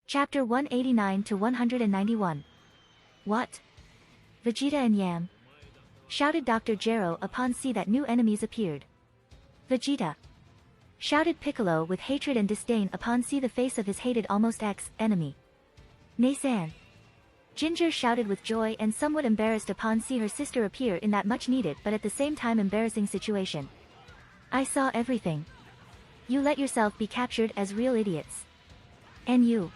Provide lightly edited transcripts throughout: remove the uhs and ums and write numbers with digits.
Chapter 189 to 191. What? Vegeta and Yam? Shouted Dr. Gero upon see that new enemies appeared. Vegeta! Shouted Piccolo with hatred and disdain upon see the face of his hated almost ex-enemy. Nay-san! Ginger shouted with joy and somewhat embarrassed upon see her sister appear in that much needed but at the same time embarrassing situation. I saw everything. You let yourself be captured as real idiots. And you.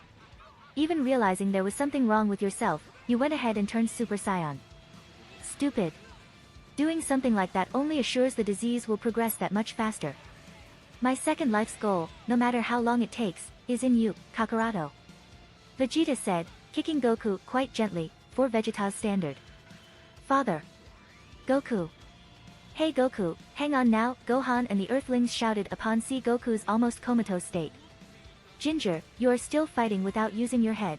Even realizing there was something wrong with yourself, you went ahead and turned Super Saiyan. Stupid. Doing something like that only assures the disease will progress that much faster. My second life's goal, no matter how long it takes, is in you, Kakaroto. Vegeta said, kicking Goku quite gently, for Vegeta's standard. Father. Goku. Hey Goku, hang on now, Gohan and the Earthlings shouted upon see Goku's almost comatose state. Ginger, you are still fighting without using your head.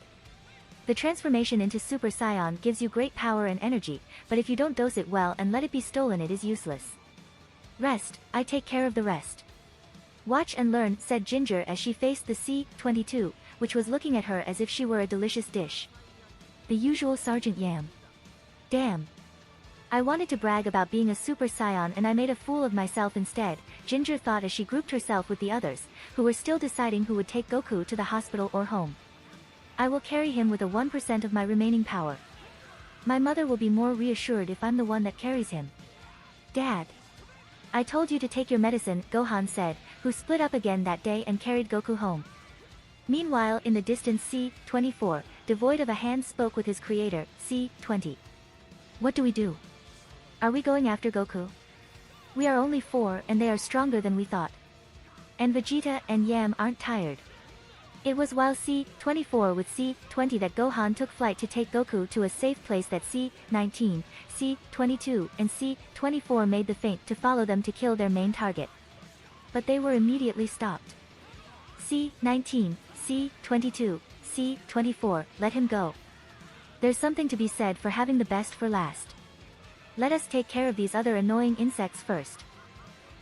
The transformation into Super Saiyan gives you great power and energy, but if you don't dose it well and let it be stolen it is useless. Rest, I take care of the rest. Watch and learn, said Ginger as she faced the C-22, which was looking at her as if she were a delicious dish. The usual Sergeant Yam. Damn. I wanted to brag about being a Super Saiyan and I made a fool of myself instead, Ginger thought as she grouped herself with the others, who were still deciding who would take Goku to the hospital or home. I will carry him with a 1% of my remaining power. My mother will be more reassured if I'm the one that carries him. Dad. I told you to take your medicine, Gohan said, who split up again that day and carried Goku home. Meanwhile in the distance C-24, devoid of a hand spoke with his creator, C-20. What do we do? Are we going after Goku? We are only 4 and they are stronger than we thought. And Vegeta and Yam aren't tired. It was while C-24 with C-20 that Gohan took flight to take Goku to a safe place that C-19, C-22 and C-24 made the feint to follow them to kill their main target. But they were immediately stopped. C-19, C-22, C-24, let him go. There's something to be said for having the best for last. Let us take care of these other annoying insects first.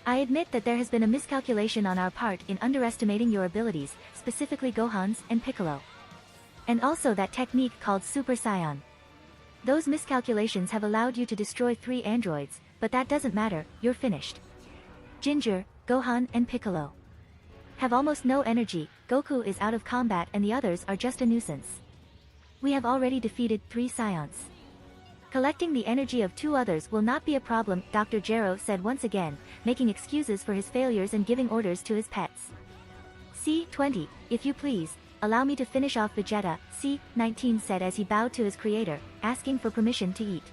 I admit that there has been a miscalculation on our part in underestimating your abilities, specifically Gohan's and Piccolo. And also that technique called Super Saiyan. Those miscalculations have allowed you to destroy 3 androids, but that doesn't matter, you're finished. Ginger, Gohan and Piccolo have almost no energy, Goku is out of combat and the others are just a nuisance. We have already defeated 3 Saiyans. Collecting the energy of 2 others will not be a problem, Dr. Gero said once again, making excuses for his failures and giving orders to his pets. C-20, if you please, allow me to finish off Vegeta, C-19 said as he bowed to his creator, asking for permission to eat.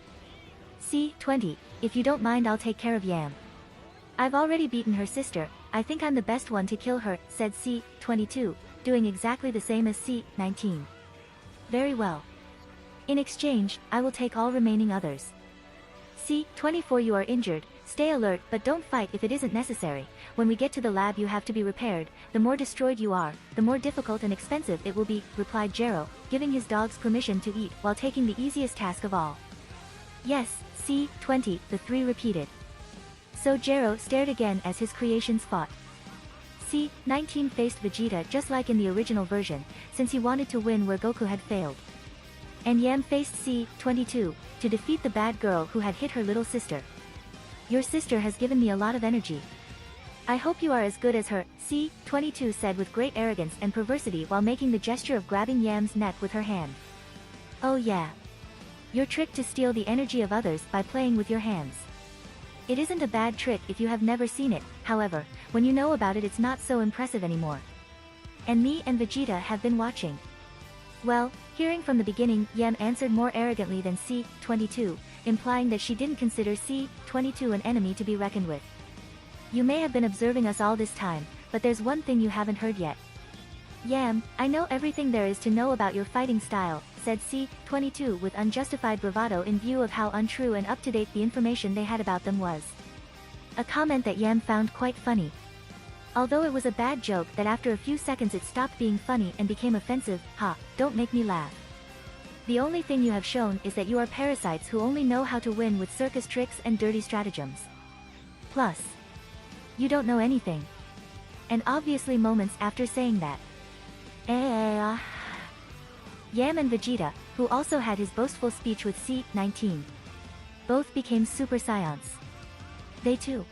C-20, if you don't mind I'll take care of Yam. I've already beaten her sister, I think I'm the best one to kill her, said C-22, doing exactly the same as C-19. Very well. In exchange, I will take all remaining others. C-24 you are injured, stay alert but don't fight if it isn't necessary, when we get to the lab you have to be repaired, the more destroyed you are, the more difficult and expensive it will be, replied Gero, giving his dogs permission to eat while taking the easiest task of all. Yes, C-20, the 3 repeated. So Gero stared again as his creations fought. C-19 faced Vegeta just like in the original version, since he wanted to win where Goku had failed. And Yam faced C-22, to defeat the bad girl who had hit her little sister. Your sister has given me a lot of energy. I hope you are as good as her, C-22 said with great arrogance and perversity while making the gesture of grabbing Yam's neck with her hand. Oh yeah. Your trick to steal the energy of others by playing with your hands. It isn't a bad trick if you have never seen it, however, when you know about it it's not so impressive anymore. And me and Vegeta have been watching. Well, hearing from the beginning, Yam answered more arrogantly than C-22, implying that she didn't consider C-22 an enemy to be reckoned with. You may have been observing us all this time, but there's one thing you haven't heard yet. Yam, I know everything there is to know about your fighting style, said C-22 with unjustified bravado in view of how untrue and up-to-date the information they had about them was. A comment that Yam found quite funny. Although it was a bad joke that after a few seconds it stopped being funny and became offensive, ha, don't make me laugh. The only thing you have shown is that you are parasites who only know how to win with circus tricks and dirty stratagems. Plus, you don't know anything. And obviously moments after saying that. Yam and Vegeta, who also had his boastful speech with C-19. Both became Super Saiyans. They too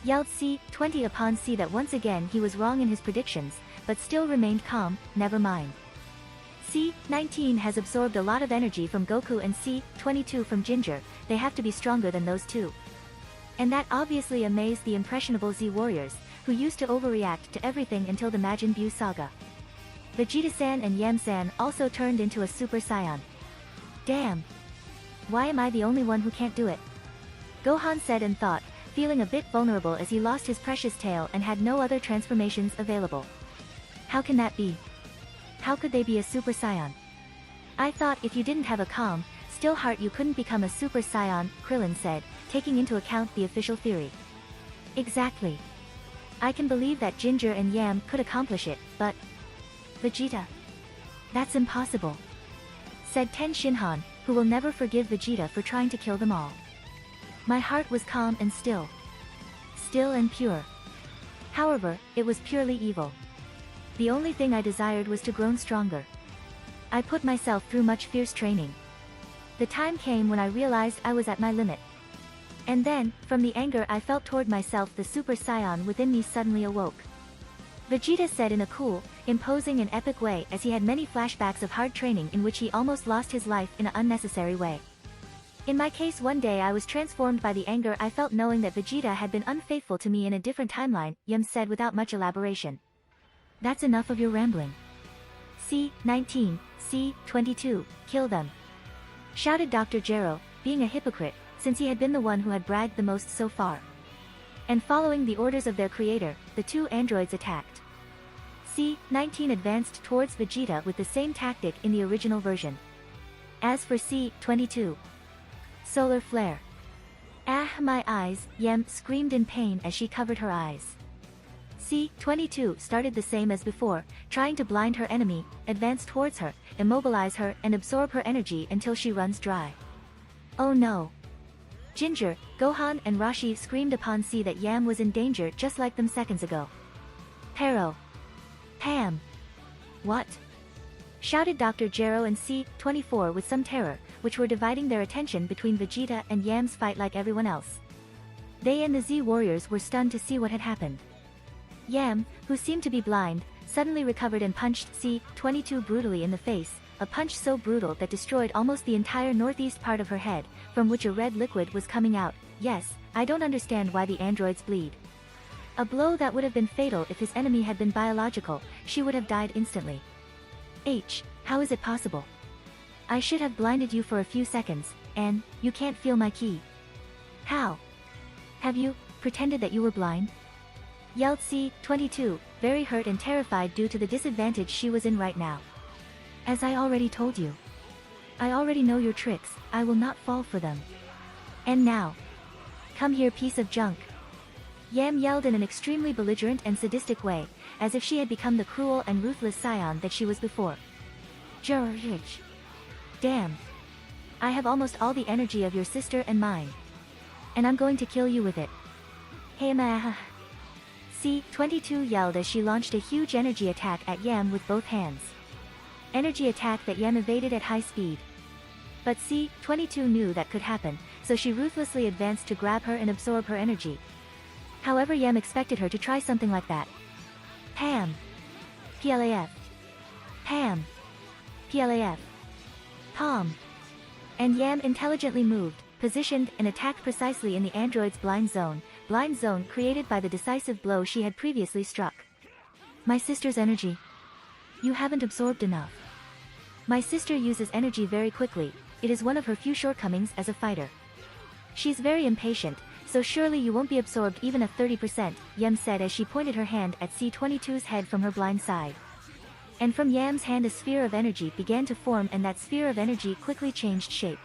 yelled C-20 upon C that once again he was wrong in his predictions, but still remained calm. Never mind. C-19 has absorbed a lot of energy from Goku and C-22 from Ginger, they have to be stronger than those two. And that obviously amazed the impressionable Z warriors, who used to overreact to everything until the Majin Buu saga. Vegeta-san and Yam-san also turned into a Super Saiyan. Damn. Why am I the only one who can't do it? Gohan said and thought, feeling a bit vulnerable as he lost his precious tail and had no other transformations available. How can that be? How could they be a Super Saiyan? I thought if you didn't have a calm, still heart you couldn't become a Super Saiyan, Krillin said, taking into account the official theory. Exactly. I can believe that Ginger and Yam could accomplish it, but Vegeta? That's impossible. Said Ten Shinhan, who will never forgive Vegeta for trying to kill them all. My heart was calm and still. Still and pure. However, it was purely evil. The only thing I desired was to grow stronger. I put myself through much fierce training. The time came when I realized I was at my limit. And then, from the anger I felt toward myself, the Super Saiyan within me suddenly awoke. Vegeta said in a cool, imposing and epic way as he had many flashbacks of hard training in which he almost lost his life in an unnecessary way. In my case, one day I was transformed by the anger I felt knowing that Vegeta had been unfaithful to me in a different timeline, Yam said without much elaboration. That's enough of your rambling. C-19, C-22, kill them. Shouted Dr. Gero, being a hypocrite, since he had been the one who had bragged the most so far. And following the orders of their creator, the two androids attacked. C-19 advanced towards Vegeta with the same tactic in the original version. As for C-22, solar flare. Ah, my eyes, Yam screamed in pain as she covered her eyes. C-22 started the same as before, trying to blind her enemy, advance towards her, immobilize her and absorb her energy until she runs dry. Oh no. Ginger, Gohan and Rashi screamed upon C that Yam was in danger just like them seconds ago. Pero. Pam. What? Shouted Dr. Gero and C-24 with some terror, which were dividing their attention between Vegeta and Yam's fight like everyone else. They and the Z warriors were stunned to see what had happened. Yam, who seemed to be blind, suddenly recovered and punched C-22 brutally in the face, a punch so brutal that destroyed almost the entire northeast part of her head, from which a red liquid was coming out. Yes, I don't understand why the androids bleed. A blow that would have been fatal if his enemy had been biological, she would have died instantly. How is it possible? I should have blinded you for a few seconds, and you can't feel my ki. How? Have you pretended that you were blind? Yelled C-22, very hurt and terrified due to the disadvantage she was in right now. As I already told you. I already know your tricks, I will not fall for them. And now. Come here, piece of junk. Yam yelled in an extremely belligerent and sadistic way, as if she had become the cruel and ruthless Saiyan that she was before. George. Damn. I have almost all the energy of your sister and mine. And I'm going to kill you with it. Hey ma. C-22 yelled as she launched a huge energy attack at Yam with both hands. Energy attack that Yam evaded at high speed. But C-22 knew that could happen, so she ruthlessly advanced to grab her and absorb her energy. However, Yam expected her to try something like that. Pam. PLAF. Pam. PLAF. Palm. And Yam intelligently moved, positioned and attacked precisely in the android's blind zone created by the decisive blow she had previously struck. My sister's energy. You haven't absorbed enough. My sister uses energy very quickly, it is one of her few shortcomings as a fighter. She's very impatient, so surely you won't be absorbed even a 30%, Yam said as she pointed her hand at C-22's head from her blind side. And from Yam's hand a sphere of energy began to form, and that sphere of energy quickly changed shape.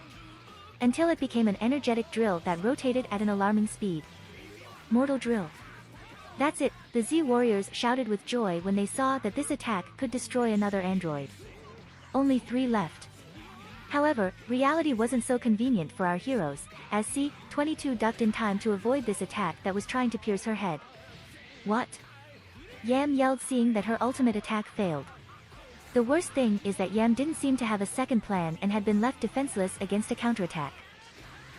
Until it became an energetic drill that rotated at an alarming speed. Mortal drill. That's it, the Z warriors shouted with joy when they saw that this attack could destroy another android. Only 3 left. However, reality wasn't so convenient for our heroes, as C-22 ducked in time to avoid this attack that was trying to pierce her head. What? Yam yelled, seeing that her ultimate attack failed. The worst thing is that Yam didn't seem to have a second plan and had been left defenseless against a counterattack.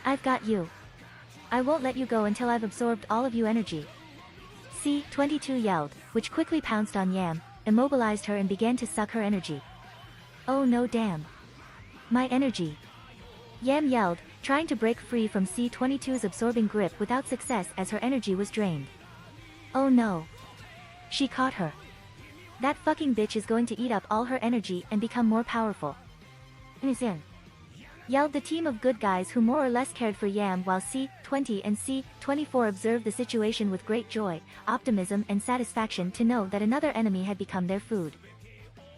I've got you. I won't let you go until I've absorbed all of you energy. C-22 yelled, which quickly pounced on Yam, immobilized her and began to suck her energy. Oh no, damn. My energy. Yam yelled, trying to break free from C-22's absorbing grip without success as her energy was drained. Oh no. She caught her. That fucking bitch is going to eat up all her energy and become more powerful. Nizin. Yelled the team of good guys who more or less cared for Yam, while C-20 and C-24 observed the situation with great joy, optimism and satisfaction to know that another enemy had become their food.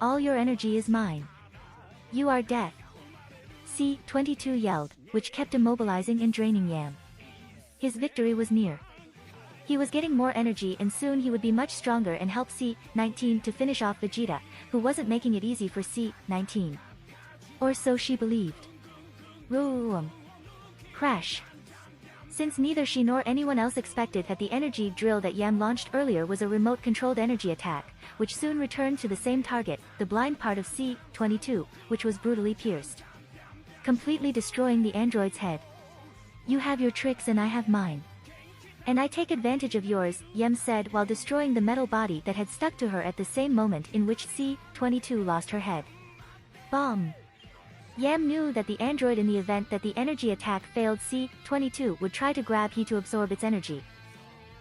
All your energy is mine. You are death. C-22 yelled, which kept immobilizing and draining Yam. His victory was near. He was getting more energy and soon he would be much stronger and help C-19 to finish off Vegeta, who wasn't making it easy for C-19. Or so she believed. Room. Crash. Since neither she nor anyone else expected that the energy drill that Yam launched earlier was a remote-controlled energy attack, which soon returned to the same target, the blind part of C-22, which was brutally pierced, completely destroying the android's head. You have your tricks and I have mine. And I take advantage of yours, Yam said while destroying the metal body that had stuck to her at the same moment in which C-22 lost her head. Bomb. Yam knew that the android, in the event that the energy attack failed, C-22 would try to grab he to absorb its energy.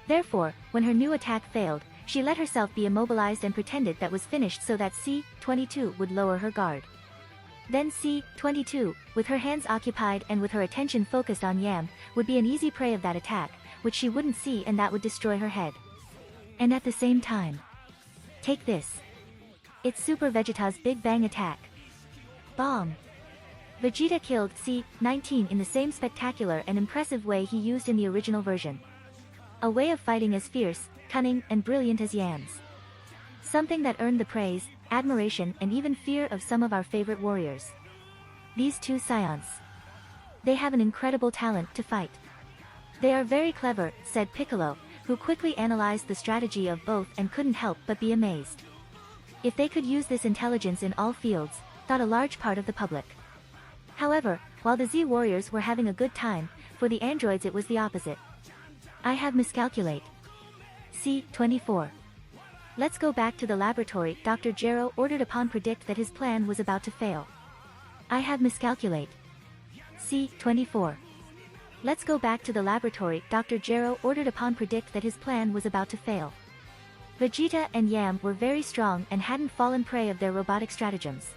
Therefore, when her new attack failed, she let herself be immobilized and pretended that was finished so that C-22 would lower her guard. Then C-22, with her hands occupied and with her attention focused on Yam, would be an easy prey of that attack, which she wouldn't see, and that would destroy her head. And at the same time, take this. It's Super Vegeta's Big Bang attack. Bomb. Vegeta killed C-19 in the same spectacular and impressive way he used in the original version. A way of fighting as fierce, cunning, and brilliant as Yam's. Something that earned the praise, admiration, and even fear of some of our favorite warriors. These two scions. They have an incredible talent to fight. They are very clever, said Piccolo, who quickly analyzed the strategy of both and couldn't help but be amazed. If they could use this intelligence in all fields, thought a large part of the public. However, while the Z warriors were having a good time, for the androids it was the opposite. I have miscalculate. C-24. Let's go back to the laboratory, Dr. Gero ordered upon predict that his plan was about to fail. I have miscalculate. C-24. Let's go back to the laboratory, Dr. Gero ordered upon predict that his plan was about to fail. Vegeta and Yam were very strong and hadn't fallen prey of their robotic stratagems.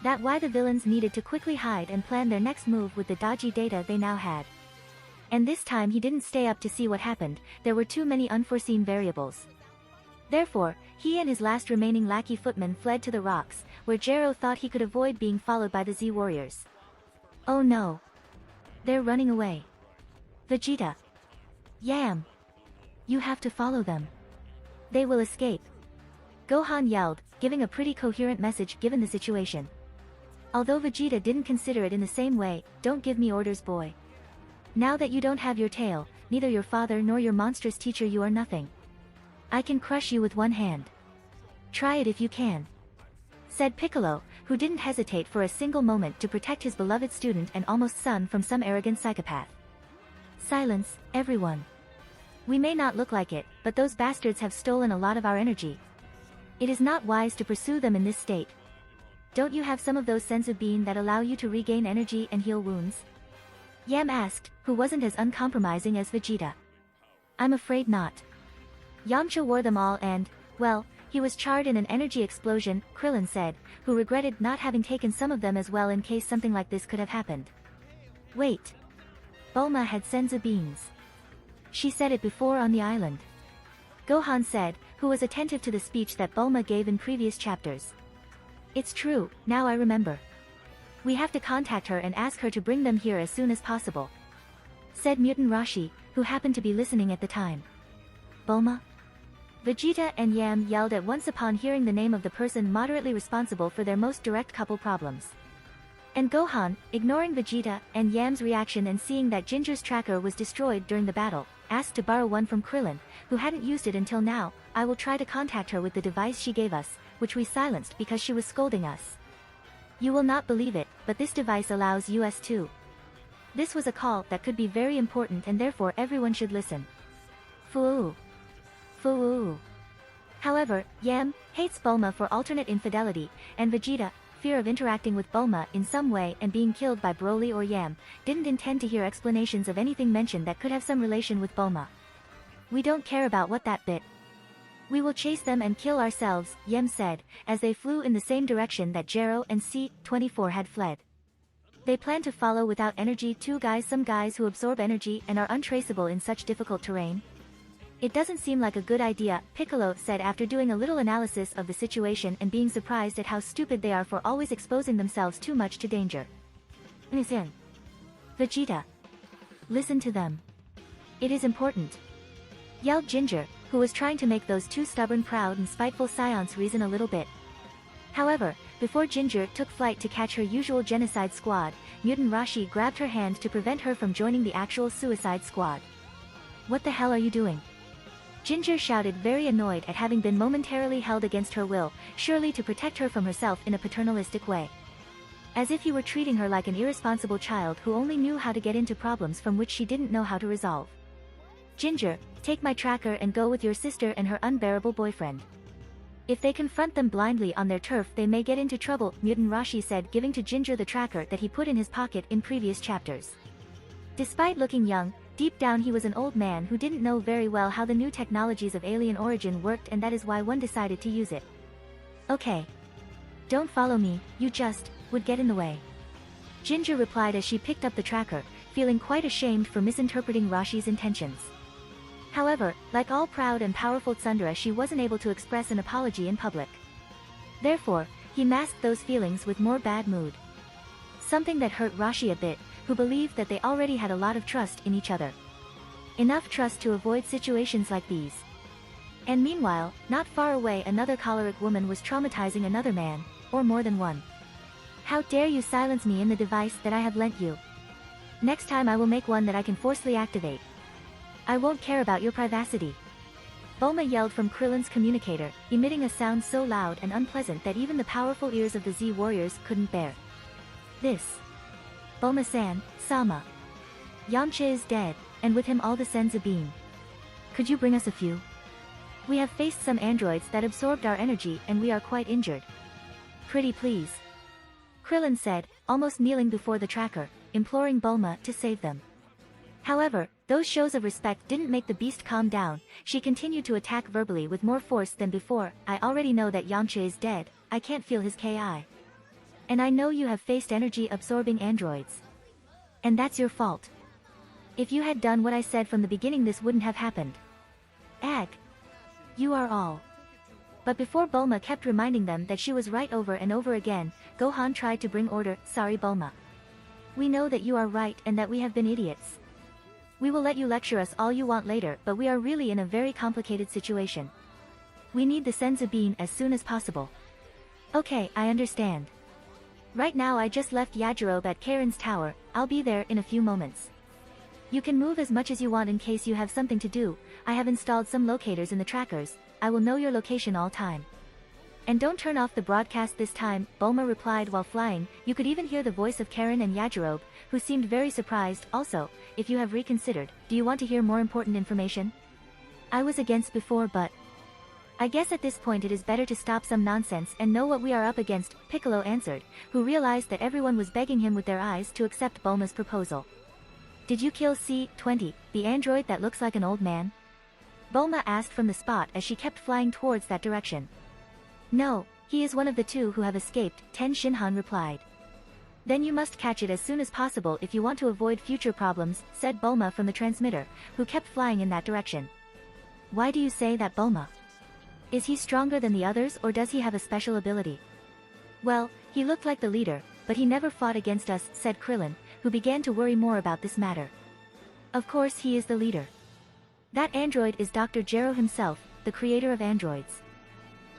That's why the villains needed to quickly hide and plan their next move with the dodgy data they now had. And this time he didn't stay up to see what happened, there were too many unforeseen variables. Therefore, he and his last remaining lackey footman fled to the rocks, where Gero thought he could avoid being followed by the Z warriors. Oh no. They're running away. Vegeta. Yam. You have to follow them. They will escape. Gohan yelled, giving a pretty coherent message given the situation. Although Vegeta didn't consider it in the same way, don't give me orders, boy. Now that you don't have your tail, neither your father nor your monstrous teacher, you are nothing. I can crush you with one hand. Try it if you can. Said Piccolo, who didn't hesitate for a single moment to protect his beloved student and almost son from some arrogant psychopath. Silence, everyone. We may not look like it, but those bastards have stolen a lot of our energy. It is not wise to pursue them in this state. Don't you have some of those senzu bean that allow you to regain energy and heal wounds? Yam asked, who wasn't as uncompromising as Vegeta. I'm afraid not. Yamcha wore them all and, well, he was charred in an energy explosion, Krillin said, who regretted not having taken some of them as well in case something like this could have happened. Wait. Bulma had senzu beans. She said it before on the island. Gohan said, who was attentive to the speech that Bulma gave in previous chapters. It's true, now I remember. We have to contact her and ask her to bring them here as soon as possible. Said Mutant Rashi, who happened to be listening at the time. Bulma? Vegeta and Yam yelled at once upon hearing the name of the person moderately responsible for their most direct couple problems. And Gohan, ignoring Vegeta and Yam's reaction and seeing that Ginger's tracker was destroyed during the battle, asked to borrow one from Krillin, who hadn't used it until now. I will try to contact her with the device she gave us, which we silenced because she was scolding us. You will not believe it, but this device allows us to. This was a call that could be very important and therefore everyone should listen. Foo. Foo. However, Yam hates Bulma for alternate infidelity, and Vegeta, fear of interacting with Bulma in some way and being killed by Broly or Yam, didn't intend to hear explanations of anything mentioned that could have some relation with Bulma. We don't care about what that bit. We will chase them and kill ourselves, Yam said, as they flew in the same direction that Jero and C-24 had fled. They plan to follow without energy some guys who absorb energy and are untraceable in such difficult terrain. It doesn't seem like a good idea, Piccolo said after doing a little analysis of the situation and being surprised at how stupid they are for always exposing themselves too much to danger. Listen. Vegeta. Listen to them. It is important. Yelled Ginger, who was trying to make those two stubborn, proud and spiteful Scions reason a little bit. However, before Ginger took flight to catch her usual genocide squad, Mutant Rashi grabbed her hand to prevent her from joining the actual suicide squad. What the hell are you doing? Ginger shouted, very annoyed at having been momentarily held against her will, surely to protect her from herself in a paternalistic way. As if he were treating her like an irresponsible child who only knew how to get into problems from which she didn't know how to resolve. Ginger, take my tracker and go with your sister and her unbearable boyfriend. If they confront them blindly on their turf they may get into trouble, Mutant Rashi said, giving to Ginger the tracker that he put in his pocket in previous chapters. Despite looking young, deep down he was an old man who didn't know very well how the new technologies of alien origin worked, and that is why one decided to use it. Okay. Don't follow me, you just would get in the way. Ginger replied as she picked up the tracker, feeling quite ashamed for misinterpreting Rashi's intentions. However, like all proud and powerful Tsundere, she wasn't able to express an apology in public. Therefore, he masked those feelings with more bad mood. Something that hurt Rashi a bit, who believed that they already had a lot of trust in each other. Enough trust to avoid situations like these. And meanwhile, not far away another choleric woman was traumatizing another man, or more than one. How dare you silence me in the device that I have lent you? Next time I will make one that I can forcibly activate. I won't care about your privacy. Bulma yelled from Krillin's communicator, emitting a sound so loud and unpleasant that even the powerful ears of the Z warriors couldn't bear. This. Bulma-san, Sama. Yamcha is dead, and with him all the Senzu bean. Could you bring us a few? We have faced some androids that absorbed our energy and we are quite injured. Pretty please. Krillin said, almost kneeling before the tracker, imploring Bulma to save them. However, those shows of respect didn't make the beast calm down. She continued to attack verbally with more force than before. I already know that Yamcha is dead, I can't feel his Ki. And I know you have faced energy-absorbing androids. And that's your fault. If you had done what I said from the beginning this wouldn't have happened. Ag. You are all. But before Bulma kept reminding them that she was right over and over again, Gohan tried to bring order. Sorry Bulma. We know that you are right and that we have been idiots. We will let you lecture us all you want later, but we are really in a very complicated situation. We need the Senzu bean as soon as possible. Okay, I understand. Right now I just left Yajirobe at Karen's tower, I'll be there in a few moments. You can move as much as you want in case you have something to do. I have installed some locators in the trackers, I will know your location all time. And don't turn off the broadcast this time, Bulma replied while flying. You could even hear the voice of Karen and Yajirobe, who seemed very surprised. Also, if you have reconsidered, do you want to hear more important information? I was against before but I guess at this point it is better to stop some nonsense and know what we are up against, Piccolo answered, who realized that everyone was begging him with their eyes to accept Bulma's proposal. Did you kill C-20, the android that looks like an old man? Bulma asked from the spot as she kept flying towards that direction. No, he is one of the two who have escaped, Ten Shinhan replied. Then you must catch it as soon as possible if you want to avoid future problems, said Bulma from the transmitter, who kept flying in that direction. Why do you say that, Bulma? Is he stronger than the others or does he have a special ability? Well, he looked like the leader, but he never fought against us, said Krillin, who began to worry more about this matter. Of course he is the leader. That android is Dr. Gero himself, the creator of androids.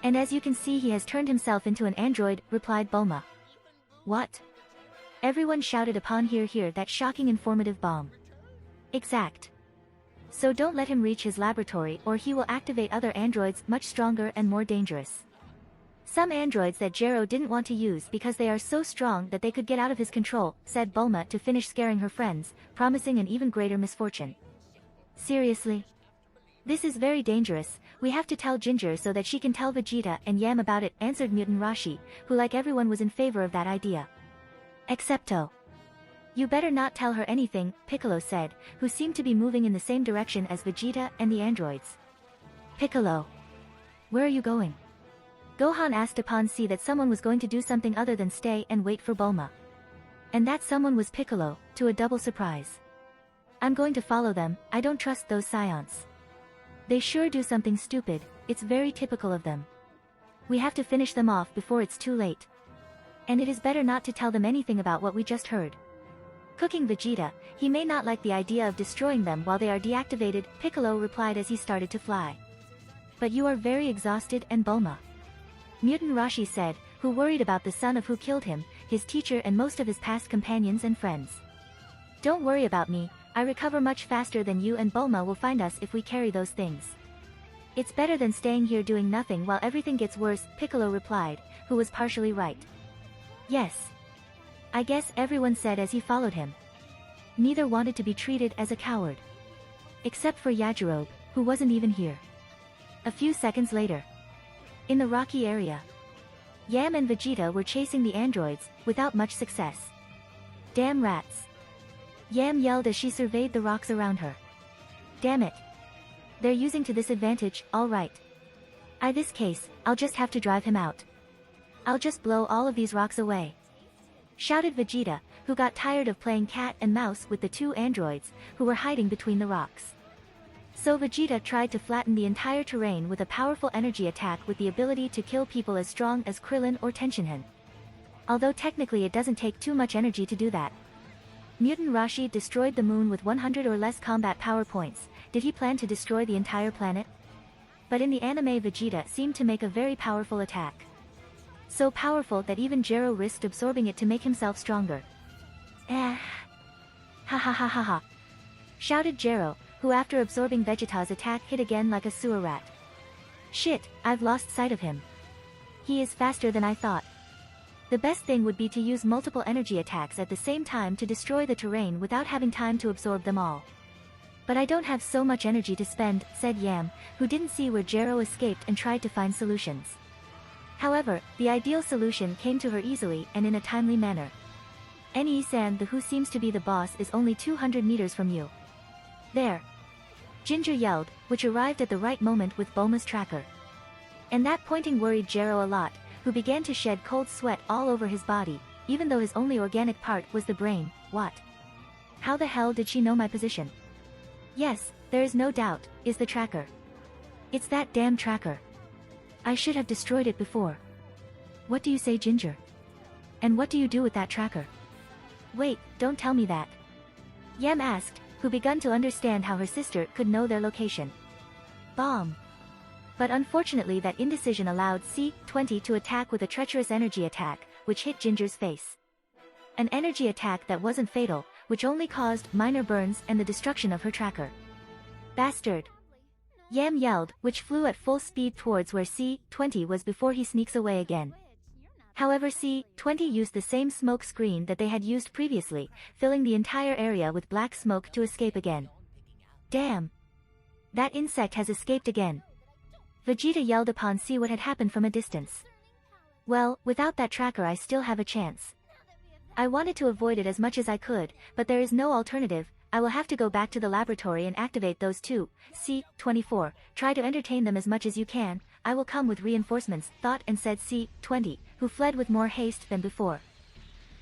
And as you can see he has turned himself into an android, replied Bulma. What? Everyone shouted upon hear that shocking informative bomb. Exact. So don't let him reach his laboratory or he will activate other androids much stronger and more dangerous. Some androids that Jero didn't want to use because they are so strong that they could get out of his control, said Bulma to finish scaring her friends, promising an even greater misfortune. Seriously? This is very dangerous, we have to tell Ginger so that she can tell Vegeta and Yam about it, answered Mutant Rashi, who like everyone was in favor of that idea. Excepto. You better not tell her anything, Piccolo said, who seemed to be moving in the same direction as Vegeta and the androids. Piccolo. Where are you going? Gohan asked upon see that someone was going to do something other than stay and wait for Bulma. And that someone was Piccolo, to a double surprise. I'm going to follow them, I don't trust those Scions. They sure do something stupid, it's very typical of them. We have to finish them off before it's too late. And it is better not to tell them anything about what we just heard. Cooking Vegeta, he may not like the idea of destroying them while they are deactivated, Piccolo replied as he started to fly. But you are very exhausted and Bulma. Mutant Rashi said, who worried about the son of who killed him, his teacher and most of his past companions and friends. Don't worry about me, I recover much faster than you and Bulma will find us if we carry those things. It's better than staying here doing nothing while everything gets worse, Piccolo replied, who was partially right. Yes. I guess everyone said as he followed him. Neither wanted to be treated as a coward. Except for Yajirobe, who wasn't even here. A few seconds later. In the rocky area. Yam and Vegeta were chasing the androids, without much success. Damn rats. Yam yelled as she surveyed the rocks around her. Damn it. They're using to this advantage, alright. This case, I'll just have to drive him out. I'll just blow all of these rocks away. Shouted Vegeta, who got tired of playing cat and mouse with the two androids, who were hiding between the rocks. So Vegeta tried to flatten the entire terrain with a powerful energy attack with the ability to kill people as strong as Krillin or Tenshinhan. Although technically it doesn't take too much energy to do that. Mutant Rashi destroyed the moon with 100 or less combat power points. Did he plan to destroy the entire planet? But in the anime Vegeta seemed to make a very powerful attack. So powerful that even Jero risked absorbing it to make himself stronger. Ha ha ha ha ha. Shouted Jero, who after absorbing Vegeta's attack hit again like a sewer rat. Shit, I've lost sight of him. He is faster than I thought. The best thing would be to use multiple energy attacks at the same time to destroy the terrain without having time to absorb them all. But I don't have so much energy to spend, said Yam, who didn't see where Jero escaped and tried to find solutions. However, the ideal solution came to her easily and in a timely manner. Ne-san, the who seems to be the boss, is only 200 meters from you. There. Ginger yelled, which arrived at the right moment with Bulma's tracker. And that pointing worried Jero a lot, who began to shed cold sweat all over his body, even though his only organic part was the brain. What? How the hell did she know my position? Yes, there is no doubt, is the tracker. It's that damn tracker. I should have destroyed it before. What do you say, Ginger? And what do you do with that tracker? Wait, don't tell me that. Yam asked, who begun to understand how her sister could know their location. Bomb. But unfortunately that indecision allowed C-20 to attack with a treacherous energy attack, which hit Ginger's face. An energy attack that wasn't fatal, which only caused minor burns and the destruction of her tracker. Bastard. Yam yelled, which flew at full speed towards where C-20 was before he sneaks away again. However, C-20 used the same smoke screen that they had used previously, filling the entire area with black smoke to escape again. Damn. That insect has escaped again. Vegeta yelled upon see what had happened from a distance. Well, without that tracker I still have a chance. I wanted to avoid it as much as I could, but there is no alternative. I will have to go back to the laboratory and activate those two. C-24, try to entertain them as much as you can, I will come with reinforcements, thought and said C-20, who fled with more haste than before.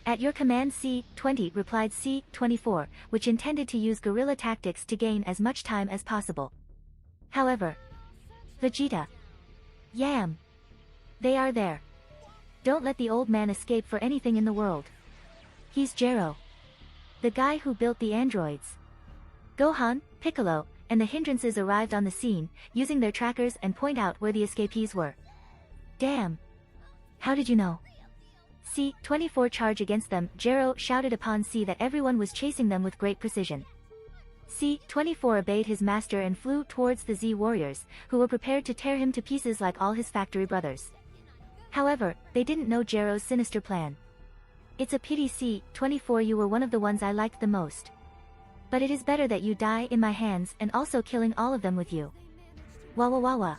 At your command C-20, replied C-24, which intended to use guerrilla tactics to gain as much time as possible. However, Vegeta. Yam. They are there. Don't let the old man escape for anything in the world. He's Jero. The guy who built the androids. Gohan, Piccolo, and the hindrances arrived on the scene, using their trackers and point out where the escapees were. Damn. How did you know? C-24 charge against them, Jero shouted upon C that everyone was chasing them with great precision. C-24 obeyed his master and flew towards the Z warriors, who were prepared to tear him to pieces like all his factory brothers. However, they didn't know Jero's sinister plan. It's a pity, C-24, you were one of the ones I liked the most. But it is better that you die in my hands and also killing all of them with you. Wah wah wah wah.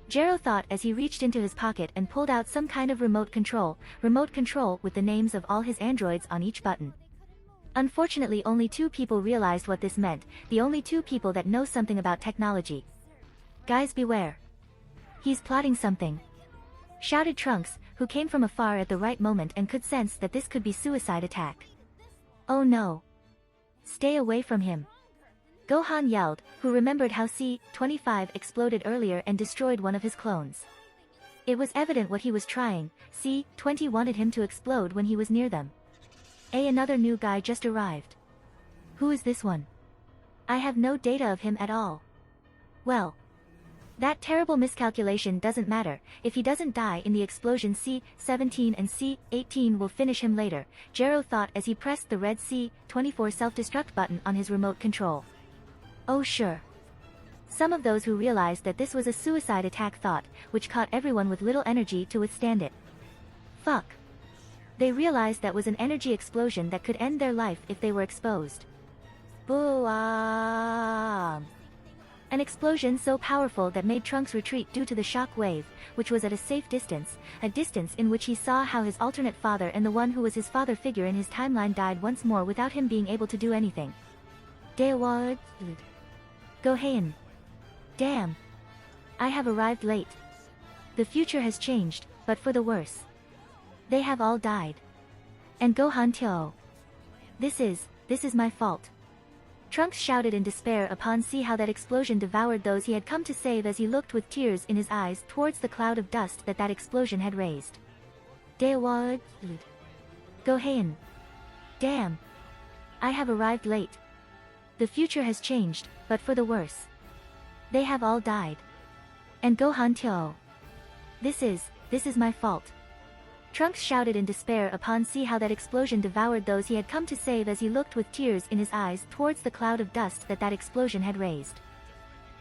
Jero thought as he reached into his pocket and pulled out some kind of remote control with the names of all his androids on each button. Unfortunately, only 2 people realized what this meant, the only 2 people that know something about technology. Guys, beware. He's plotting something, shouted Trunks, who came from afar at the right moment and could sense that this could be suicide attack. Oh no. Stay away from him. Gohan yelled, who remembered how C-25 exploded earlier and destroyed one of his clones. It was evident what he was trying. C-20 wanted him to explode when he was near them. Another new guy just arrived. Who is this one? I have no data of him at all. Well, that terrible miscalculation doesn't matter. If he doesn't die in the explosion, C-17 and C-18 will finish him later, Jero thought as he pressed the red C-24 self-destruct button on his remote control. Oh sure. Some of those who realized that this was a suicide attack thought, which caught everyone with little energy to withstand it. Fuck. They realized that was an energy explosion that could end their life if they were exposed. Boom. An explosion so powerful that made Trunks retreat due to the shock wave, which was at a safe distance, a distance in which he saw how his alternate father and the one who was his father figure in his timeline died once more without him being able to do anything. Daeward. Gohan. Damn. I have arrived late. The future has changed, but for the worse. They have all died. And Gohan Tio. This is my fault. Trunks shouted in despair upon seeing how that explosion devoured those he had come to save as he looked with tears in his eyes towards the cloud of dust that explosion had raised. Daeward. Gohan. Damn. I have arrived late. The future has changed, but for the worse. They have all died. And Gohan Tio. This is my fault. Trunks shouted in despair upon seeing how that explosion devoured those he had come to save as he looked with tears in his eyes towards the cloud of dust that explosion had raised.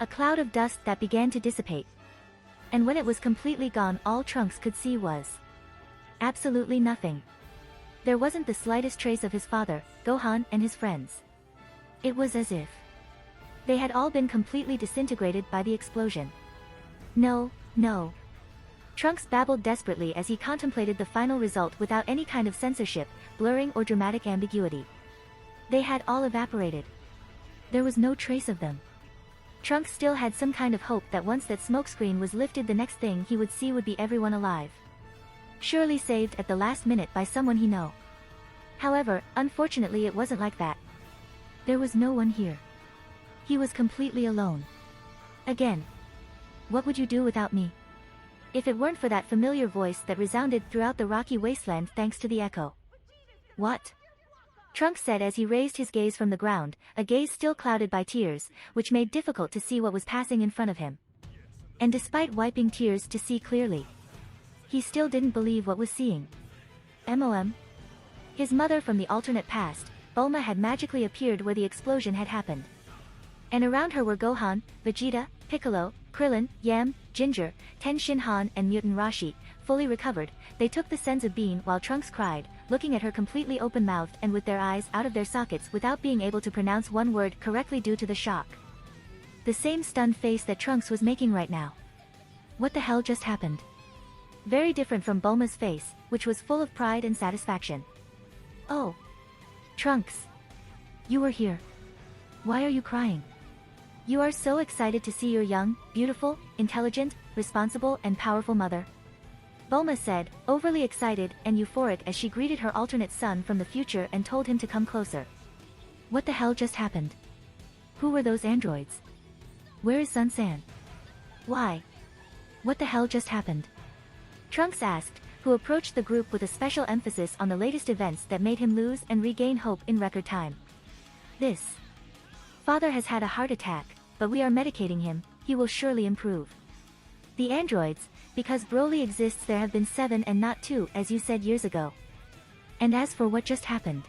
A cloud of dust that began to dissipate. And when it was completely gone, all Trunks could see was absolutely nothing. There wasn't the slightest trace of his father, Gohan, and his friends. It was as if they had all been completely disintegrated by the explosion. No. Trunks babbled desperately as he contemplated the final result without any kind of censorship, blurring or dramatic ambiguity. They had all evaporated. There was no trace of them. Trunks still had some kind of hope that once that smokescreen was lifted, the next thing he would see would be everyone alive. Surely saved at the last minute by someone he knew. However, unfortunately it wasn't like that. There was no one here. He was completely alone. Again. What would you do without me? If it weren't for that familiar voice that resounded throughout the rocky wasteland thanks to the echo. What? Trunks said as he raised his gaze from the ground, a gaze still clouded by tears, which made difficult to see what was passing in front of him. And despite wiping tears to see clearly, he still didn't believe what was seeing. MOM. His mother from the alternate past, Bulma, had magically appeared where the explosion had happened. And around her were Gohan, Vegeta, Piccolo, Krillin, Yam, Ginger, Ten Shinhan and Mutant Rashi, fully recovered. They took the senzu bean while Trunks cried, looking at her completely open-mouthed and with their eyes out of their sockets without being able to pronounce one word correctly due to the shock. The same stunned face that Trunks was making right now. What the hell just happened? Very different from Bulma's face, which was full of pride and satisfaction. Oh. Trunks. You were here. Why are you crying? You are so excited to see your young, beautiful, intelligent, responsible and powerful mother. Bulma said, overly excited and euphoric as she greeted her alternate son from the future and told him to come closer. What the hell just happened? Who were those androids? Where is Sun-san? Why? What the hell just happened? Trunks asked, who approached the group with a special emphasis on the latest events that made him lose and regain hope in record time. This. Father has had a heart attack, but we are medicating him, he will surely improve. The androids, because Broly exists, there have been 7 and not 2 as you said years ago. And as for what just happened.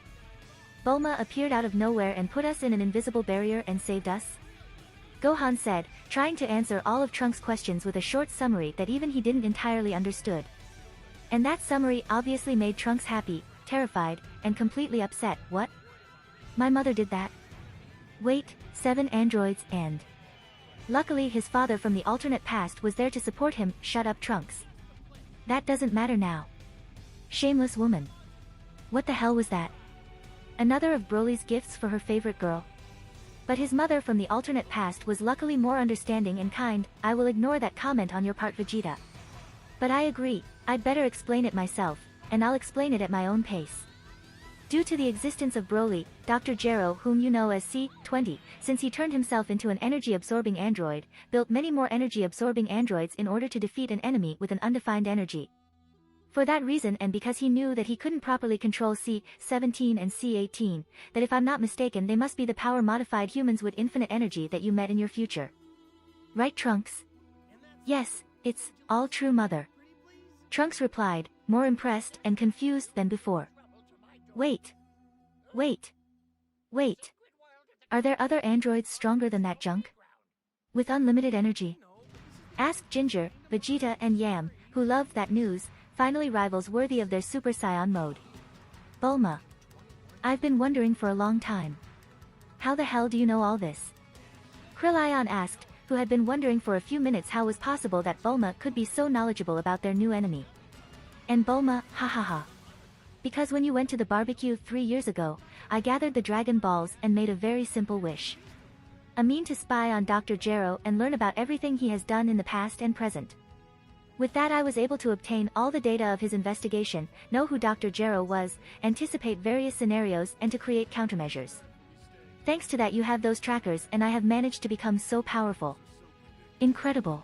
Bulma appeared out of nowhere and put us in an invisible barrier and saved us? Gohan said, trying to answer all of Trunks' questions with a short summary that even he didn't entirely understood. And that summary obviously made Trunks happy, terrified, and completely upset. What? My mother did that? Wait, 7 androids and... Luckily his father from the alternate past was there to support him. Shut up, Trunks. That doesn't matter now. Shameless woman. What the hell was that? Another of Broly's gifts for her favorite girl? But his mother from the alternate past was luckily more understanding and kind. I will ignore that comment on your part, Vegeta. But I agree, I'd better explain it myself, and I'll explain it at my own pace. Due to the existence of Broly, Dr. Gero, whom you know as C-20, since he turned himself into an energy-absorbing android, built many more energy-absorbing androids in order to defeat an enemy with an undefined energy. For that reason, and because he knew that he couldn't properly control C-17 and C-18, that if I'm not mistaken they must be the power-modified humans with infinite energy that you met in your future. Right, Trunks? Yes, it's all true, mother. Trunks replied, more impressed and confused than before. Wait. Are there other androids stronger than that junk? With unlimited energy? Asked Ginger, Vegeta and Yam, who loved that news, finally rivals worthy of their Super Saiyan mode. Bulma. I've been wondering for a long time. How the hell do you know all this? Krillon asked, who had been wondering for a few minutes how was possible that Bulma could be so knowledgeable about their new enemy. And Bulma, ha. Because when you went to the barbecue 3 years ago, I gathered the Dragon Balls and made a very simple wish. I mean to spy on Dr. Gero and learn about everything he has done in the past and present. With that I was able to obtain all the data of his investigation, know who Dr. Gero was, anticipate various scenarios and to create countermeasures. Thanks to that you have those trackers and I have managed to become so powerful. Incredible.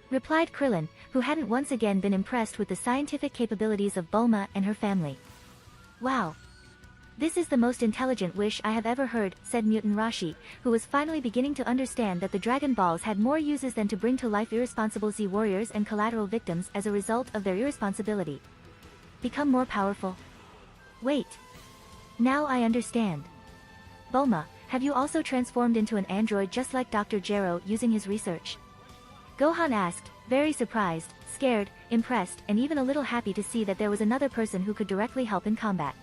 Replied Krillin, who hadn't once again been impressed with the scientific capabilities of Bulma and her family. Wow. This is the most intelligent wish I have ever heard, said Mutant Rashi, who was finally beginning to understand that the Dragon Balls had more uses than to bring to life irresponsible Z warriors and collateral victims as a result of their irresponsibility. Become more powerful. Wait. Now I understand. Bulma, have you also transformed into an android just like Dr. Gero using his research? Gohan asked, very surprised, scared, impressed, and even a little happy to see that there was another person who could directly help in combat.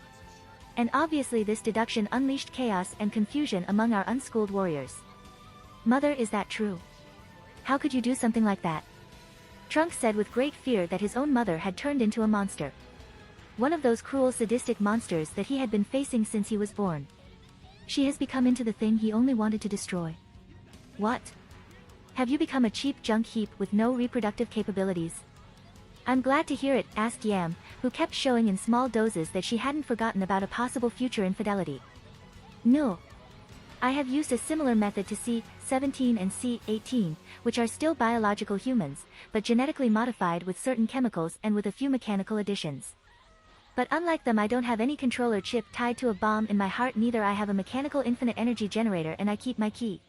And obviously this deduction unleashed chaos and confusion among our unschooled warriors. Mother, is that true? How could you do something like that? Trunks said with great fear that his own mother had turned into a monster. One of those cruel sadistic monsters that he had been facing since he was born. She has become into the thing he only wanted to destroy. What? Have you become a cheap junk heap with no reproductive capabilities? I'm glad to hear it, asked Yam, who kept showing in small doses that she hadn't forgotten about a possible future infidelity. No. I have used a similar method to C-17 and C-18, which are still biological humans, but genetically modified with certain chemicals and with a few mechanical additions. But unlike them I don't have any controller chip tied to a bomb in my heart, neither I have a mechanical infinite energy generator, and I keep my ki.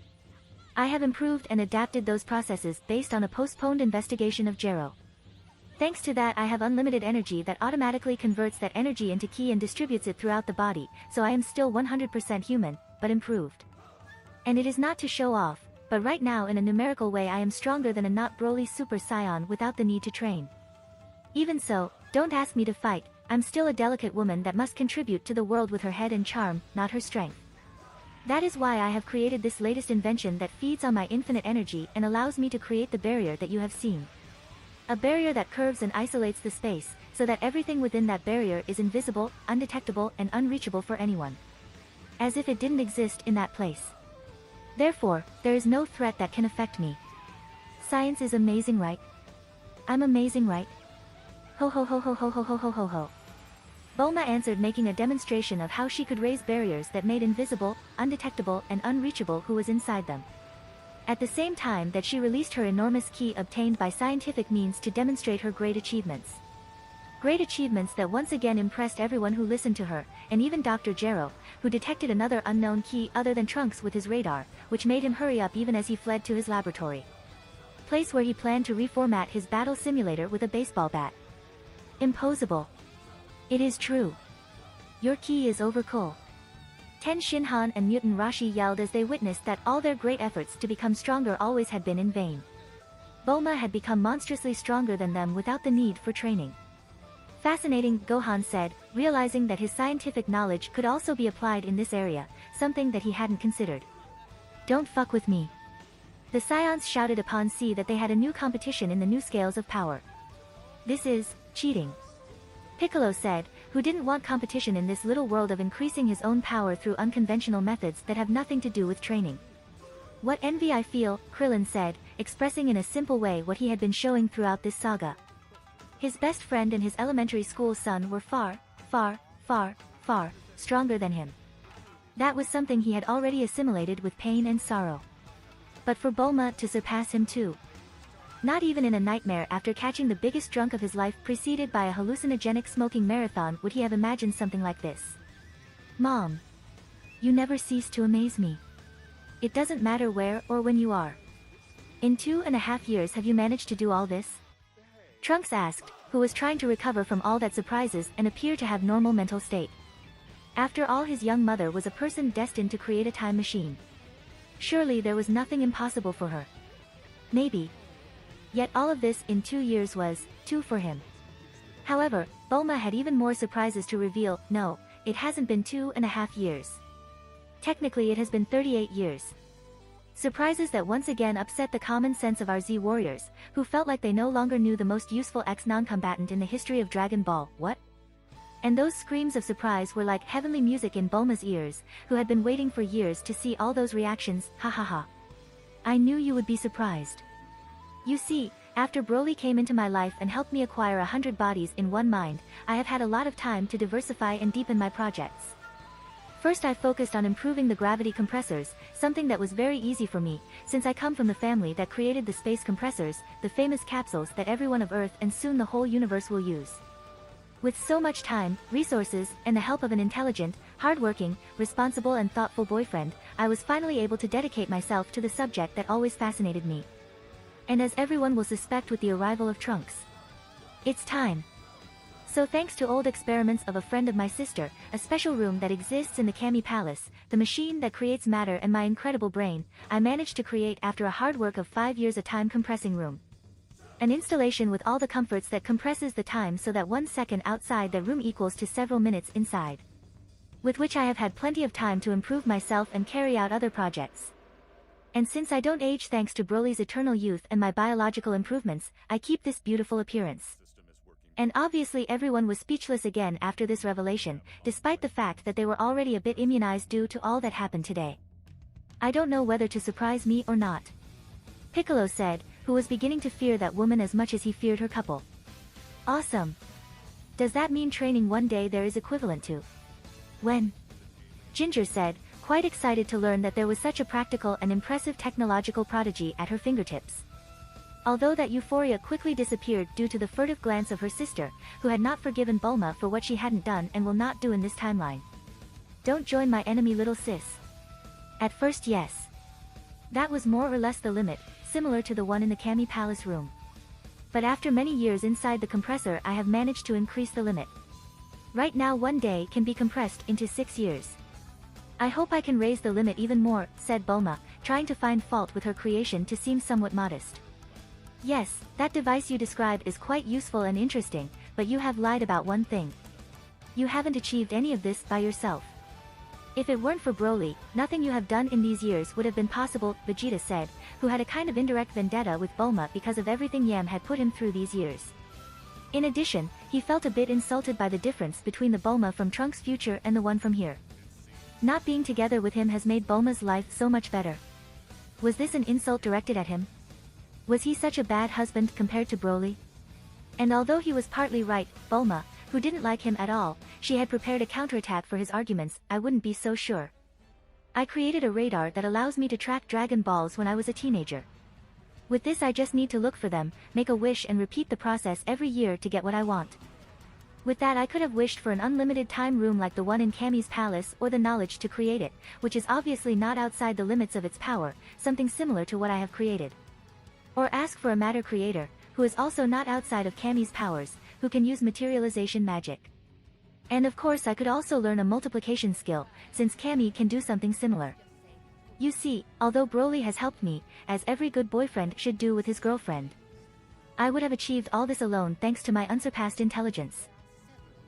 I have improved and adapted those processes based on a postponed investigation of Gero. Thanks to that I have unlimited energy that automatically converts that energy into ki and distributes it throughout the body, so I am still 100% human, but improved. And it is not to show off, but right now in a numerical way I am stronger than a not Broly Super Saiyan without the need to train. Even so, don't ask me to fight, I'm still a delicate woman that must contribute to the world with her head and charm, not her strength. That is why I have created this latest invention that feeds on my infinite energy and allows me to create the barrier that you have seen. A barrier that curves and isolates the space, so that everything within that barrier is invisible, undetectable, and unreachable for anyone. As if it didn't exist in that place. Therefore, there is no threat that can affect me. Science is amazing, right? I'm amazing, right? Ho ho ho ho ho ho ho ho ho ho. Bulma answered, making a demonstration of how she could raise barriers that made invisible, undetectable, and unreachable who was inside them. At the same time that she released her enormous ki obtained by scientific means to demonstrate her great achievements. Great achievements that once again impressed everyone who listened to her, and even Dr. Gero, who detected another unknown ki other than Trunks with his radar, which made him hurry up even as he fled to his laboratory. Place where he planned to reformat his battle simulator with a baseball bat. Impossible. It is true. Your ki is overcool. Ten Shinhan and Mutant Rashi yelled as they witnessed that all their great efforts to become stronger always had been in vain. Bulma had become monstrously stronger than them without the need for training. Fascinating, Gohan said, realizing that his scientific knowledge could also be applied in this area, something that he hadn't considered. Don't fuck with me. The Scions shouted upon see that they had a new competition in the new scales of power. This is cheating. Piccolo said, who didn't want competition in this little world of increasing his own power through unconventional methods that have nothing to do with training. What envy I feel, Krillin said, expressing in a simple way what he had been showing throughout this saga. His best friend and his elementary school son were far, far, far, far stronger than him. That was something he had already assimilated with pain and sorrow. But for Bulma to surpass him too. Not even in a nightmare after catching the biggest drunk of his life preceded by a hallucinogenic smoking marathon would he have imagined something like this. Mom. You never cease to amaze me. It doesn't matter where or when you are. In 2.5 years have you managed to do all this? Trunks asked, who was trying to recover from all that surprises and appear to have normal mental state. After all, his young mother was a person destined to create a time machine. Surely there was nothing impossible for her. Maybe. Yet all of this in 2 years was too for him. However, Bulma had even more surprises to reveal. No, it hasn't been 2.5 years. Technically it has been 38 years. Surprises that once again upset the common sense of our Z warriors, who felt like they no longer knew the most useful ex-non-combatant in the history of Dragon Ball. What? And those screams of surprise were like heavenly music in Bulma's ears, who had been waiting for years to see all those reactions. Ha ha ha. I knew you would be surprised. You see, after Broly came into my life and helped me acquire 100 bodies in one mind, I have had a lot of time to diversify and deepen my projects. First I focused on improving the gravity compressors, something that was very easy for me, since I come from the family that created the space compressors, the famous capsules that everyone of Earth and soon the whole universe will use. With so much time, resources, and the help of an intelligent, hardworking, responsible and thoughtful boyfriend, I was finally able to dedicate myself to the subject that always fascinated me. And as everyone will suspect with the arrival of Trunks. It's time. So thanks to old experiments of a friend of my sister, a special room that exists in the Kami Palace, the machine that creates matter and my incredible brain, I managed to create after a hard work of 5 years a time compressing room. An installation with all the comforts that compresses the time so that 1 second outside that room equals to several minutes inside. With which I have had plenty of time to improve myself and carry out other projects. And since I don't age thanks to Broly's eternal youth and my biological improvements, I keep this beautiful appearance. And obviously everyone was speechless again after this revelation, despite the fact that they were already a bit immunized due to all that happened today. I don't know whether to surprise me or not. Piccolo said, who was beginning to fear that woman as much as he feared her couple. Awesome. Does that mean training one day there is equivalent to? When? Ginger said, quite excited to learn that there was such a practical and impressive technological prodigy at her fingertips. Although that euphoria quickly disappeared due to the furtive glance of her sister, who had not forgiven Bulma for what she hadn't done and will not do in this timeline. Don't join my enemy, little sis. At first, yes. That was more or less the limit, similar to the one in the Kami Palace room. But after many years inside the compressor I have managed to increase the limit. Right now 1 day can be compressed into 6 years. I hope I can raise the limit even more, said Bulma, trying to find fault with her creation to seem somewhat modest. Yes, that device you described is quite useful and interesting, but you have lied about one thing. You haven't achieved any of this by yourself. If it weren't for Broly, nothing you have done in these years would have been possible, Vegeta said, who had a kind of indirect vendetta with Bulma because of everything Yam had put him through these years. In addition, he felt a bit insulted by the difference between the Bulma from Trunks' future and the one from here. Not being together with him has made Bulma's life so much better. Was this an insult directed at him? Was he such a bad husband compared to Broly? And although he was partly right, Bulma, who didn't like him at all, she had prepared a counterattack for his arguments, I wouldn't be so sure. I created a radar that allows me to track Dragon Balls when I was a teenager. With this I just need to look for them, make a wish and repeat the process every year to get what I want. With that I could have wished for an unlimited time room like the one in Kami's palace or the knowledge to create it, which is obviously not outside the limits of its power, something similar to what I have created. Or ask for a matter creator, who is also not outside of Kami's powers, who can use materialization magic. And of course I could also learn a multiplication skill, since Cammy can do something similar. You see, although Broly has helped me, as every good boyfriend should do with his girlfriend, I would have achieved all this alone thanks to my unsurpassed intelligence.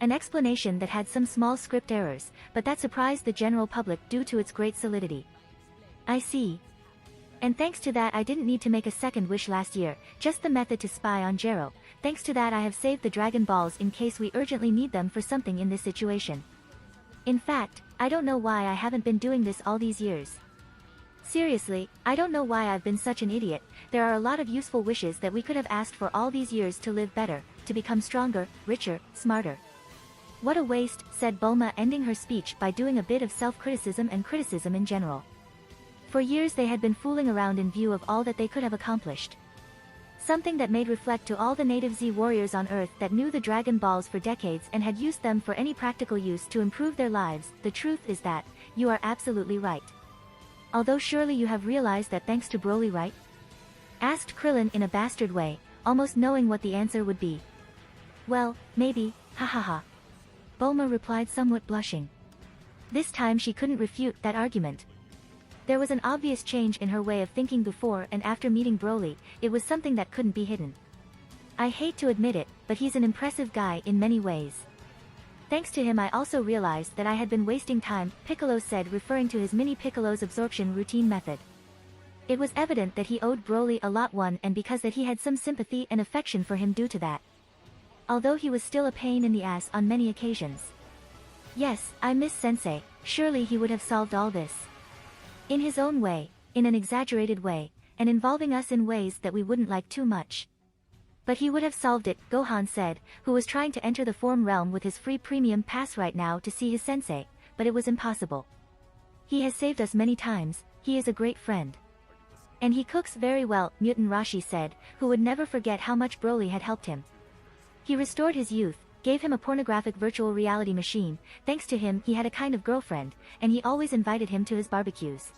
An explanation that had some small script errors, but that surprised the general public due to its great solidity. I see. And thanks to that I didn't need to make a second wish last year, just the method to spy on Jero. Thanks to that I have saved the Dragon Balls in case we urgently need them for something in this situation. In fact, I don't know why I haven't been doing this all these years. Seriously, I don't know why I've been such an idiot. There are a lot of useful wishes that we could have asked for all these years to live better, to become stronger, richer, smarter. What a waste, said Bulma, ending her speech by doing a bit of self-criticism and criticism in general. For years they had been fooling around in view of all that they could have accomplished. Something that made reflect to all the native Z warriors on Earth that knew the Dragon Balls for decades and had used them for any practical use to improve their lives. The truth is that, you are absolutely right. Although surely you have realized that thanks to Broly, right? Asked Krillin in a bastard way, almost knowing what the answer would be. Well, maybe, ha. Bulma replied, somewhat blushing. This time she couldn't refute that argument. There was an obvious change in her way of thinking before and after meeting Broly. It was something that couldn't be hidden. I hate to admit it, but he's an impressive guy in many ways. Thanks to him I also realized that I had been wasting time, Piccolo said, referring to his mini Piccolo's absorption routine method. It was evident that he owed Broly a lot, and because that he had some sympathy and affection for him due to that. Although he was still a pain in the ass on many occasions. Yes, I miss Sensei. Surely he would have solved all this. In his own way, in an exaggerated way, and involving us in ways that we wouldn't like too much. But he would have solved it, Gohan said, who was trying to enter the form realm with his free premium pass right now to see his sensei, but it was impossible. He has saved us many times, he is a great friend. And he cooks very well, Mutant Rashi said, who would never forget how much Broly had helped him. He restored his youth, gave him a pornographic virtual reality machine. Thanks to him he had a kind of girlfriend, and he always invited him to his barbecues.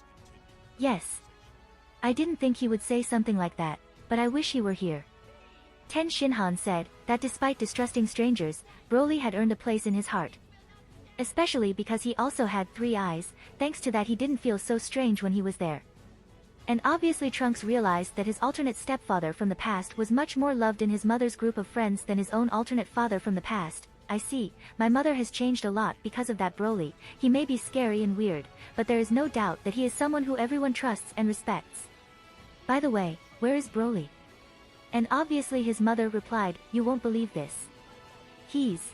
Yes. I didn't think he would say something like that, but I wish he were here. Ten Shinhan said, that despite distrusting strangers, Broly had earned a place in his heart. Especially because he also had 3 eyes, thanks to that he didn't feel so strange when he was there. And obviously Trunks realized that his alternate stepfather from the past was much more loved in his mother's group of friends than his own alternate father from the past. I see, my mother has changed a lot because of that Broly. He may be scary and weird, but there is no doubt that he is someone who everyone trusts and respects. By the way, where is Broly? And obviously his mother replied, you won't believe this. He's...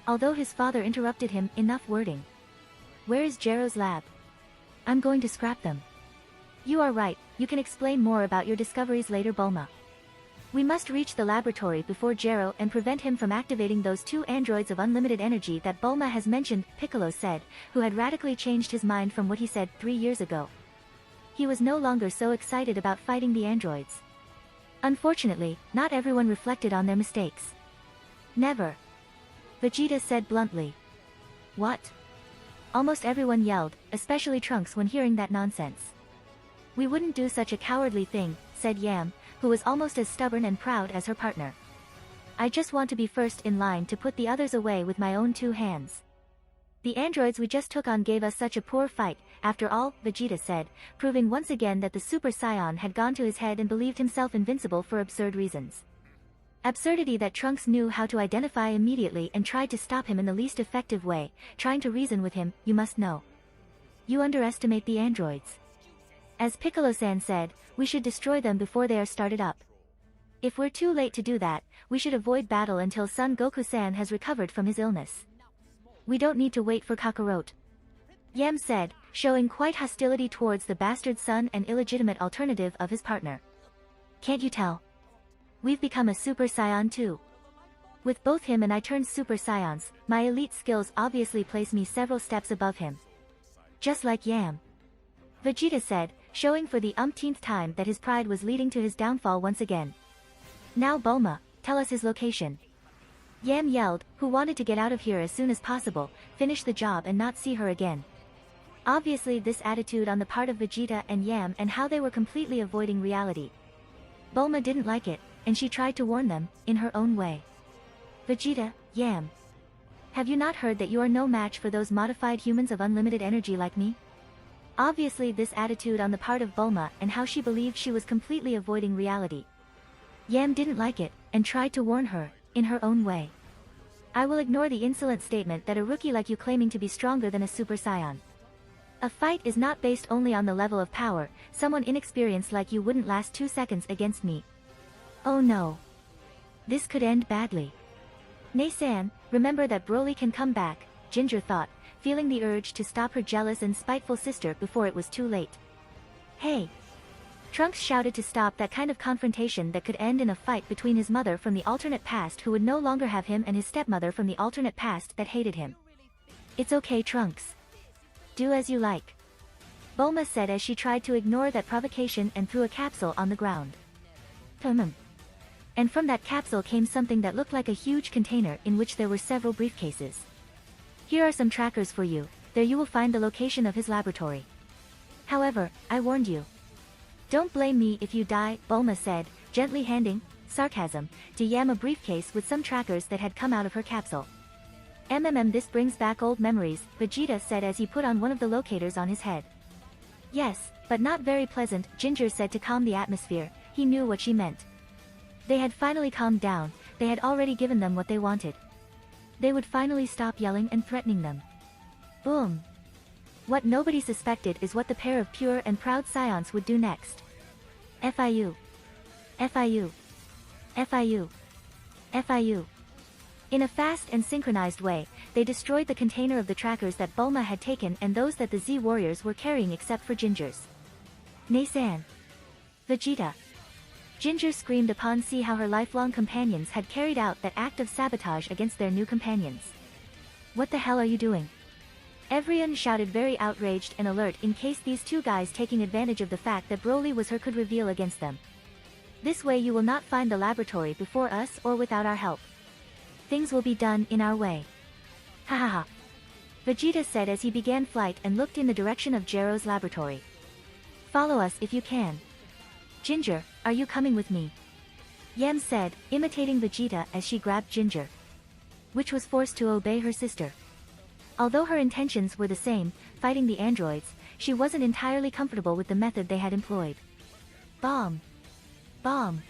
Although his father interrupted him, enough wording. Where is Jero's lab? I'm going to scrap them. You are right, you can explain more about your discoveries later, Bulma. We must reach the laboratory before Jero and prevent him from activating those 2 androids of unlimited energy that Bulma has mentioned, Piccolo said, who had radically changed his mind from what he said 3 years ago. He was no longer so excited about fighting the androids. Unfortunately, not everyone reflected on their mistakes. Never. Vegeta said bluntly. What? Almost everyone yelled, especially Trunks when hearing that nonsense. We wouldn't do such a cowardly thing, said Yam, who was almost as stubborn and proud as her partner. I just want to be first in line to put the others away with my own 2 hands. The androids we just took on gave us such a poor fight, after all, Vegeta said, proving once again that the Super Saiyan had gone to his head and believed himself invincible for absurd reasons. Absurdity that Trunks knew how to identify immediately and tried to stop him in the least effective way, trying to reason with him. You must know. You underestimate the androids. As Piccolo-san said, we should destroy them before they are started up. If we're too late to do that, we should avoid battle until Son Goku-san has recovered from his illness. We don't need to wait for Kakarot. Yam said, showing quite hostility towards the bastard son and illegitimate alternative of his partner. Can't you tell? We've become a Super Saiyan too. With both him and I turned Super Saiyans, my elite skills obviously place me several steps above him. Just like Yam. Vegeta said, showing for the umpteenth time that his pride was leading to his downfall once again. Now Bulma, tell us his location. Yam yelled, who wanted to get out of here as soon as possible, finish the job and not see her again. Obviously this attitude on the part of Vegeta and Yam and how they were completely avoiding reality. Bulma didn't like it, and she tried to warn them, in her own way. Vegeta, Yam. Have you not heard that you are no match for those modified humans of unlimited energy like me? Obviously this attitude on the part of Bulma and how she believed she was completely avoiding reality. Yam didn't like it, and tried to warn her, in her own way. I will ignore the insolent statement that a rookie like you claiming to be stronger than a Super Saiyan. A fight is not based only on the level of power, someone inexperienced like you wouldn't last 2 seconds against me. Oh no. This could end badly. Nay-san, remember that Broly can come back, Ginger thought, feeling the urge to stop her jealous and spiteful sister before it was too late. Hey! Trunks shouted to stop that kind of confrontation that could end in a fight between his mother from the alternate past who would no longer have him and his stepmother from the alternate past that hated him. It's okay, Trunks. Do as you like. Bulma said as she tried to ignore that provocation and threw a capsule on the ground. And from that capsule came something that looked like a huge container in which there were several briefcases. Here are some trackers for you, there you will find the location of his laboratory. However, I warned you. Don't blame me if you die, Bulma said, gently handing, sarcasm, to Yam a briefcase with some trackers that had come out of her capsule. This brings back old memories, Vegeta said as he put on one of the locators on his head. Yes, but not very pleasant, Ginger said to calm the atmosphere, he knew what she meant. They had finally calmed down, they had already given them what they wanted. They would finally stop yelling and threatening them. Boom! What nobody suspected is what the pair of pure and proud Scions would do next. FIU. FIU. FIU. FIU. In a fast and synchronized way, they destroyed the container of the trackers that Bulma had taken and those that the Z warriors were carrying except for Ginger's. Nay-san. Vegeta. Ginger screamed upon seeing how her lifelong companions had carried out that act of sabotage against their new companions. What the hell are you doing? Everyone shouted very outraged and alert in case these two guys taking advantage of the fact that Broly was her could reveal against them. This way you will not find the laboratory before us or without our help. Things will be done in our way. Ha ha ha. Vegeta said as he began flight and looked in the direction of Gero's laboratory. Follow us if you can. Ginger, are you coming with me? Yam said, imitating Vegeta as she grabbed Ginger, which was forced to obey her sister. Although her intentions were the same, fighting the androids, she wasn't entirely comfortable with the method they had employed. Bomb! Bomb!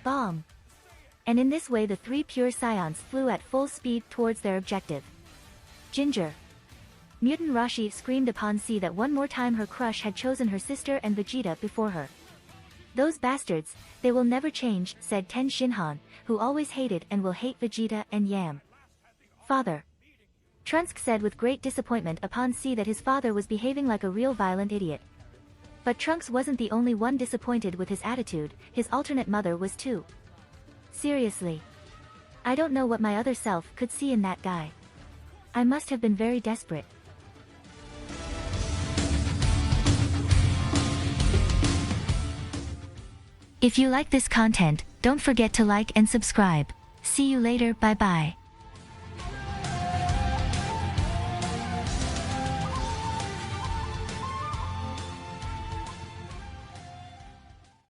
Bomb! And in this way the three pure Scions flew at full speed towards their objective. Ginger! Mutant Rashi screamed upon seeing that one more time her crush had chosen her sister and Vegeta before her. Those bastards, they will never change, said Ten Shinhan, who always hated and will hate Vegeta and Yam. Father. Trunks said with great disappointment upon seeing that his father was behaving like a real violent idiot. But Trunks wasn't the only one disappointed with his attitude, his alternate mother was too. Seriously. I don't know what my other self could see in that guy. I must have been very desperate. If you like this content, don't forget to like and subscribe. See you later, bye bye.